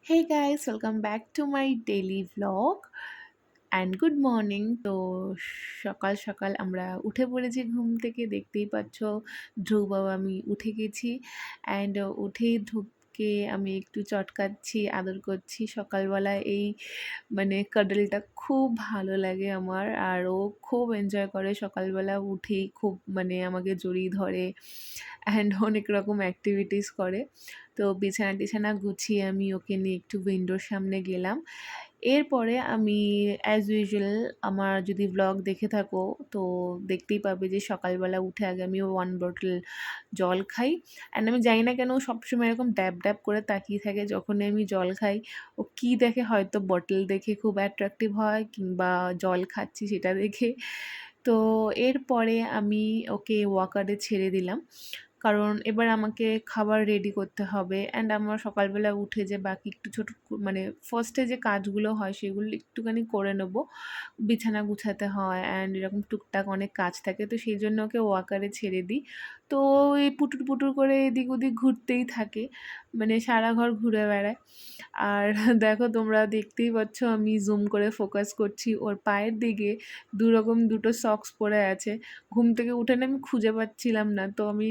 Hey guys, welcome back to my daily vlog and good morning. তো সকাল সকাল আমরা উঠে পড়েছি ঘুম থেকে, দেখতেই পাচ্ছ। ধ্রুব বাবা আমি উঠে গেছি অ্যান্ড উঠেই ধ্রুবকে আমি একটু চটকাচ্ছি, আদর করছি। সকালবেলা এই কাডলটা খুব ভালো লাগে আমার, আর ও খুব এনজয় করে সকালবেলা উঠেই, খুব আমাকে জড়িয়ে ধরে অ্যান্ড অনেক রকম অ্যাক্টিভিটিস করে। তো বিছানা টিছানা গুছিয়ে আমি ওকে নিয়ে একটু উইন্ডোর সামনে গেলাম। এরপরে আমি অ্যাজ ইউজুয়াল, আমার যদি ভ্লগ দেখে থাকো তো দেখতেই পাবে যে সকালবেলা উঠে আগে আমি 1 বটল জল খাই। অ্যান্ড আমি জানি না কেন ও সবসময় এরকম ড্যাব ড্যাব করে তাকিয়ে থাকে যখনই আমি জল খাই। ও কী দেখে, হয়তো বটল দেখে খুব অ্যাট্রাকটিভ হয়, কিংবা জল খাচ্ছি সেটা দেখে। তো এরপরে আমি ওকে ওয়াকারে ছেড়ে দিলাম, কারণ এবার আমাকে খাবার রেডি করতে হবে অ্যান্ড আমার সকালবেলা উঠে যে বাকি একটু ছোটো ফার্স্টে যে কাজগুলো হয় সেগুলো একটুখানি করে নেব। বিছানা গুছাতে হয় অ্যান্ড এরকম টুকটাক অনেক কাজ থাকে, তো সেই জন্য ওকে ওয়াকারে ছেড়ে দিই। তো এই পুটুর পুটুর করে এদিক ওদিক ঘুরতেই থাকে, সারা ঘর ঘুরে বেড়ায়। আর দেখো, তোমরা দেখতেই পাচ্ছ আমি জুম করে ফোকাস করছি ওর পায়ের দিকে। দুটো সক্স পরে আছে। ঘুম থেকে উঠে না আমি খুঁজে পাচ্ছিলাম না, তো আমি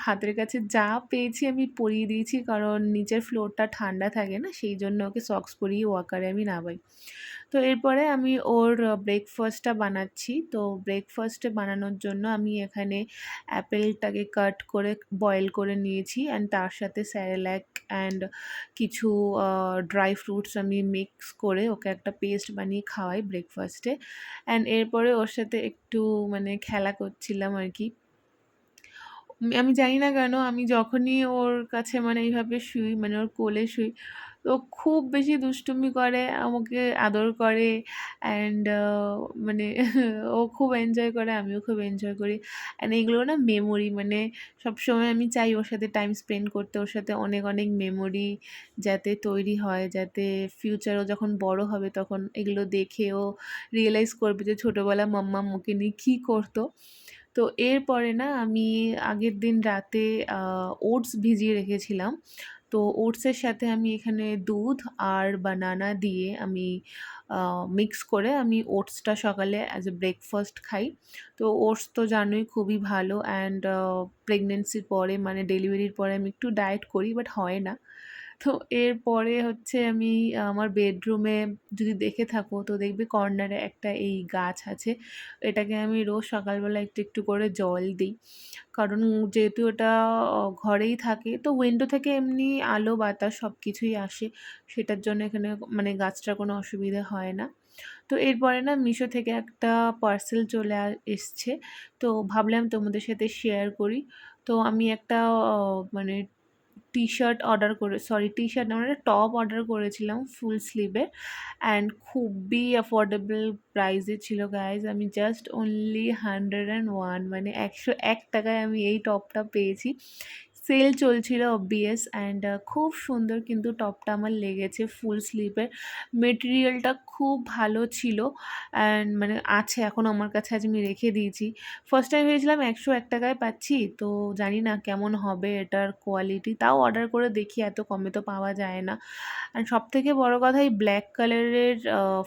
হাতের কাছে যা পেয়েছি আমি পরিয়ে দিয়েছি, কারণ নিচের ফ্লোরটা ঠান্ডা থাকে না, সেই জন্য ওকে সক্স পরিয়ে ওয়াকারে আমি নামাই। তো এরপরে আমি ওর ব্রেকফাস্টটা বানাচ্ছি। তো ব্রেকফাস্টে বানানোর জন্য আমি এখানে অ্যাপেলটাকে কাট করে বয়েল করে নিয়েছি অ্যান্ড তার সাথে স্যারেল্যাক অ্যান্ড কিছু ড্রাই ফ্রুটস আমি মিক্স করে ওকে একটা পেস্ট বানিয়ে খাওয়াই ব্রেকফাস্টে। অ্যান্ড এরপরে ওর সাথে একটু খেলা করছিলাম আর কি। আমি জানি না কেন আমি যখনই ওর কাছে এইভাবে শুই, ওর কোলে শুই, তো খুব বেশি দুষ্টুমি করে, আমাকে আদর করে অ্যান্ড মানে ও খুব এনজয় করে, আমিও খুব এনজয় করি। অ্যান্ড এইগুলো না মেমোরি, সবসময় আমি চাই ওর সাথে টাইম স্পেন্ড করতে, ওর সাথে অনেক অনেক মেমোরি যাতে তৈরি হয়, যাতে ফিউচারও যখন বড় হবে তখন এগুলো দেখে ও রিয়েলাইজ করবে যে ছোটোবেলা মাম্মা ওকে নিয়ে কী করতো। তো এরপরে না আমি আগের দিন রাতে ওটস ভিজিয়ে রেখেছিলাম। তো ওটসের সাথে আমি এখানে দুধ আর বানানা দিয়ে আমি মিক্স করে আমি ওটসটা সকালে অ্যাজ এ ব্রেকফাস্ট খাই। তো ওটস তো জানোই খুবই ভালো অ্যান্ড প্রেগনেন্সির পরে ডেলিভারির পরে আমি একটু ডায়েট করি, বাট হয় না। তো এরপরে হচ্ছে আমি আমার বেডরুমে যদি দেখে থাকো তো দেখবে কর্নারে একটা এই গাছ আছে। এটাকে আমি রোজ সকালবেলা একটু একটু করে জল দিই, কারণ যেহেতু এটা ঘরেই থাকে, তো উইন্ডো থেকে এমনি আলো বাতাস সব কিছুই আসে, সেটার জন্য এখানে গাছটার কোনো অসুবিধা হয় না। তো এরপরে না মিশো থেকে একটা পার্সেল চলে এসছে, তো ভাবলাম তোমাদের সাথে শেয়ার করি। তো আমি একটা মানে টি-শার্ট অর্ডার করে, সরি টি-শার্ট না, একটা টপ অর্ডার করেছিলাম ফুল স্লিভের অ্যান্ড খুবই অ্যাফোর্ডেবল প্রাইসে ছিল গাইজ। আমি জাস্ট অনলি 101 101 টাকায় আমি এই টপটা পেয়েছি। সেল চলছিল অবভিয়াস অ্যান্ড খুব সুন্দর কিন্তু টপটা আমার লেগেছে। ফুল স্লিভের মেটেরিয়ালটা খুব ভালো ছিল অ্যান্ড আছে এখনও আমার কাছে, আজ আমি রেখে দিয়েছি। ফার্স্ট টাইম ভেবেছিলাম 101 টাকায় পাচ্ছি, তো জানি না কেমন হবে এটার কোয়ালিটি, তাও অর্ডার করে দেখি, এত কমে তো পাওয়া যায় না। আর সবথেকে বড় কথা, এই ব্ল্যাক কালারের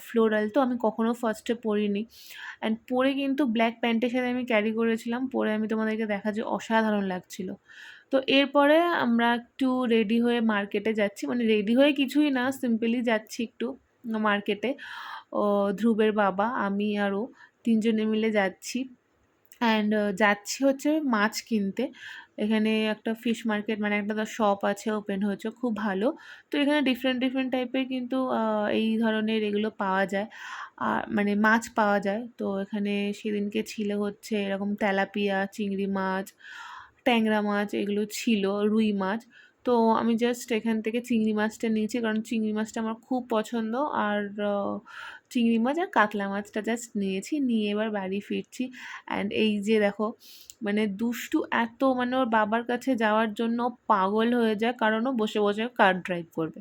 ফ্লোরাল তো আমি কখনও ফার্স্টে পরিনি অ্যান্ড পরে কিন্তু ব্ল্যাক প্যান্টের সাথে আমি ক্যারি করেছিলাম, পরে আমি তোমাদেরকে দেখা যে অসাধারণ লাগছিল। তো এরপরে আমরা একটু রেডি হয়ে মার্কেটে যাচ্ছি, রেডি হয়ে কিছুই না, সিম্পলি যাচ্ছি একটু মার্কেটে। ধ্রুবের বাবা, আমি আর ও তিনজনে মিলে যাচ্ছি অ্যান্ড যাচ্ছি হচ্ছে মাছ কিনতে। এখানে একটা ফিশ মার্কেট একটা শপ আছে, ওপেন হয়েছে, খুব ভালো। তো এখানে ডিফারেন্ট ডিফারেন্ট টাইপের কিন্তু এই ধরনের এগুলো পাওয়া যায়, আর মাছ পাওয়া যায়। তো এখানে সেদিনকে ছিল হচ্ছে এরকম তেলাপিয়া, চিংড়ি মাছ, ট্যাংরা মাছ এগুলো ছিল, রুই মাছ। তো আমি জাস্ট এখান থেকে চিংড়ি মাছটা নিয়েছি, কারণ চিংড়ি মাছটা আমার খুব পছন্দ। আর চিংড়ি মাছ আর কাতলা মাছটা জাস্ট নিয়েছি, নিয়ে এবার বাড়ি ফিরছি। অ্যান্ড এই যে দেখো, দুষ্টু এত, ওর বাবার কাছে যাওয়ার জন্য পাগল হয়ে যায়, কারণ ও বসে বসে কার ড্রাইভ করবে।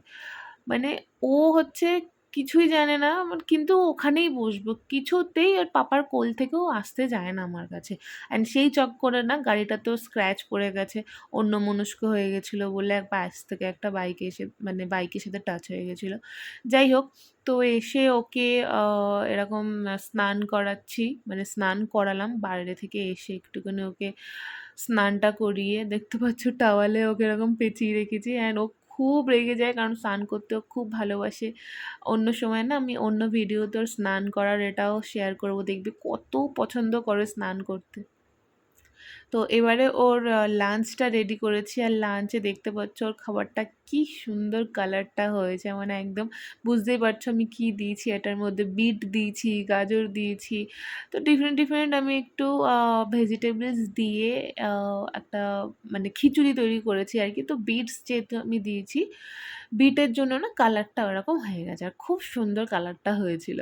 মানে ও হচ্ছে কিছুই জানে না কিন্তু ওখানেই বসবো। কিছুতেই ওর পাপার কোল থেকেও আসতে চায় না আমার কাছে। অ্যান্ড সেই চক্করে না গাড়িটাতেও স্ক্র্যাচ পড়ে গেছে। অন্যমনস্ক হয়ে গেছিলো বলে পাশ থেকে একটা বাইক এসে মানে বাইকের সাথে টাচ হয়ে গেছিলো। যাই হোক, তো এসে ওকে এরকম স্নান করাচ্ছি, মানে স্নান করালাম বাইরে থেকে এসে একটুখানি ওকে স্নানটা করিয়ে দেখতে পাচ্ছ টাওয়ালে ওকে এরকম পেঁচিয়ে রেখেছি। অ্যান্ড ও খুব রেগে যায় কারণ স্নান করতেও খুব ভালোবাসে। অন্য সময় না আমি অন্য ভিডিওতে ওর স্নান করার এটাও শেয়ার করব, দেখবি কত পছন্দ করে স্নান করতে। তো এবারে ওর লাঞ্চটা রেডি করেছি আর লাঞ্চে দেখতে পাচ্ছ ওর খাবারটা কি সুন্দর কালারটা হয়েছে, মানে একদম বুঝতেই পারছো আমি কি দিয়েছি এটার মধ্যে। বিট দিয়েছি, গাজর দিয়েছি, তো ডিফারেন্ট ডিফারেন্ট আমি একটু ভেজিটেবলস দিয়ে একটা মানে খিচুড়ি তৈরি করেছি আর কি। তো বিটস যেহেতু আমি দিয়েছি, বিটের জন্য না কালারটা ওরকম হয়ে গেছে আর খুব সুন্দর কালারটা হয়েছিল।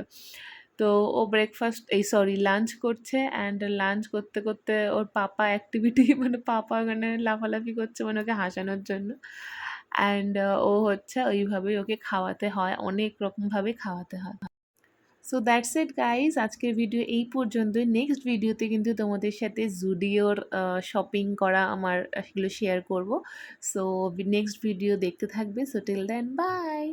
তো ও ব্রেকফাস্ট এই সরি লাঞ্চ করছে, অ্যান্ড লাঞ্চ করতে করতে ওর পাপা অ্যাক্টিভিটি মানে পাপা মানে লাফালাফি করছে মানে ওকে হাসানোর জন্য। অ্যান্ড ও হচ্ছে ওইভাবেই ওকে খাওয়াতে হয়, অনেক রকমভাবে খাওয়াতে হয়। সো দ্যাটস ইট গাইজ, আজকের ভিডিও এই পর্যন্তই। নেক্সট ভিডিওতে কিন্তু তোমাদের সাথে জুডিওর শপিং করা আমার সেগুলো শেয়ার করব। সো নেক্সট ভিডিও দেখতে থাকবে। So till then by.